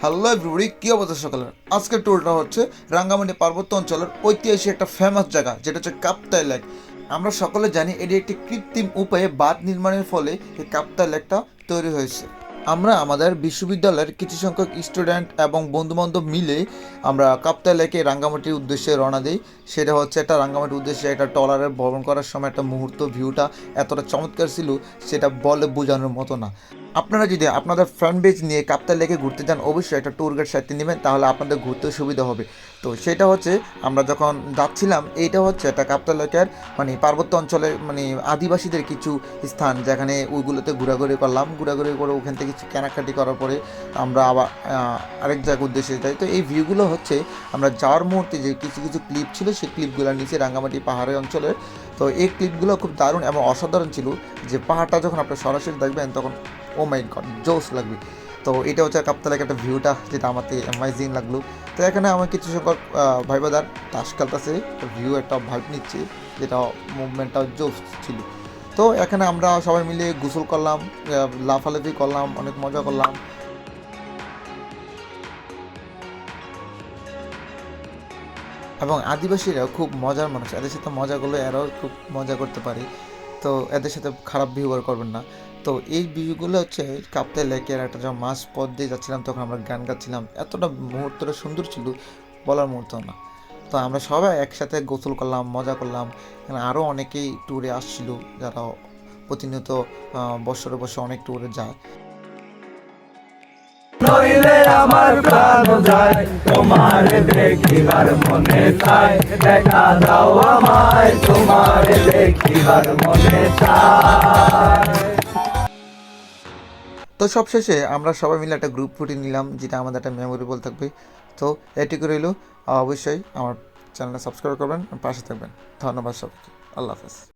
Hello everybody, কি অবস্থা সকালের? আজকের ট্যুরটা হচ্ছে রাঙ্গামাটি পার্বত্য অঞ্চলের ঐতিহাসিক একটা ফেমাস জায়গা, যেটা হচ্ছে কাপ্তাই লেক। আমরা সকলে জানি এটি একটি কৃত্রিম উপায়ে বাঁধ নির্মাণের ফলে এই কাপ্তাই লেকটা তৈরি হয়েছে। আমরা আমাদের বিশ্ববিদ্যালয়ের কিছু সংখ্যক স্টুডেন্ট এবং বন্ধুবান্ধব মিলে আমরা কাপ্তাই লেকে রাঙ্গামাটির উদ্দেশ্যে রওনা দিই। সেটা হচ্ছে একটা রাঙ্গামাটির উদ্দেশ্যে একটা ট্রলারে ভ্রমণ করার সময় একটা মুহূর্ত, ভিউটা এতটা চমৎকার ছিল সেটা বলে বোঝানোর মতো না। আপনারা যদি আপনাদের ফ্রেন্ড বেজ নিয়ে কাপ্তাই লেকে ঘুরতে যান, অবশ্যই একটা ট্যুর গাইড সাথে নেবেন, তাহলে আপনাদের ঘুরতেও সুবিধা হবে। তো সেটা হচ্ছে আমরা যখন যাচ্ছিলাম, এইটা হচ্ছে একটা কাপ্তাই লেকের পার্বত্য অঞ্চলের আদিবাসীদের কিছু স্থান, যেখানে ওইগুলোতে ঘোরাঘুরি করলাম। ঘোরাঘুরি করে ওখান থেকে কিছু কেনাকাটি করার পরে আমরা আবার আরেক জায়গার উদ্দেশ্যে যাই। তো এই ভিউগুলো হচ্ছে আমরা যাওয়ার মুহূর্তে যে কিছু কিছু ক্লিপ ছিল, সেই ক্লিপগুলো নিচে রাঙ্গামাটি পাহাড়ের অঞ্চলের। তো এই ক্লিপগুলো খুব দারুণ এবং অসাধারণ ছিল, যে পাহাড়টা যখন আপনি সরাসরি দেখবেন তখন ও মাই গড, জোস লাগবে। তো এটা হচ্ছে কাপ্তাই লেকের একটা ভিউটা, যেটা আমাকে অ্যামাইজিং লাগলো। তো এখানে আমার কিছু সংখ্যক ভাই বাদার তাস খেলতেছে, ভিউ একটা ভাইব নিচ্ছে, যেটা মুভমেন্টটা জোস ছিল। তো এখানে আমরা সবাই মিলে গোসল করলাম, লাফালাফি করলাম, অনেক মজা করলাম। এবং আদিবাসীরা খুব মজার মানুষ, এদের সাথে মজা করলে এরাও খুব মজা করতে পারে। তো এদের সাথে খারাপ ব্যবহার করবেন না। তো এই ভিউগুলো হচ্ছে কাপ্তাই লেকের একটা, যখন মাঝ পথ দিয়ে যাচ্ছিলাম তখন আমরা গান গাচ্ছিলাম, এতটা মুহূর্তটা সুন্দর ছিল বলার মুহূর্ত না। তো আমরা সবাই একসাথে গোসল করলাম, মজা করলাম। এখানে আরও অনেকেই ট্যুরে আসছিল, যারা প্রতিনিয়ত বছরে বছরে অনেক ট্যুরে যায়। নইলে আমার প্রাণ যায়, তোমার দেখিবার মনে চায়, দেখা দাও আমায়, তোমার দেখিবার মনে চায়। তো সবশেষে আমরা সবাই মিলে একটা গ্রুপ ফুটি নিলাম, যেটা আমাদের একটা মেমোরেবল থাকবে। তো এটুকু রইল। অবশ্যই আমার চ্যানেলটা সাবস্ক্রাইব করবেন, পাশে থাকবেন। ধন্যবাদ সবাইকে। আল্লাহ হাফেজ।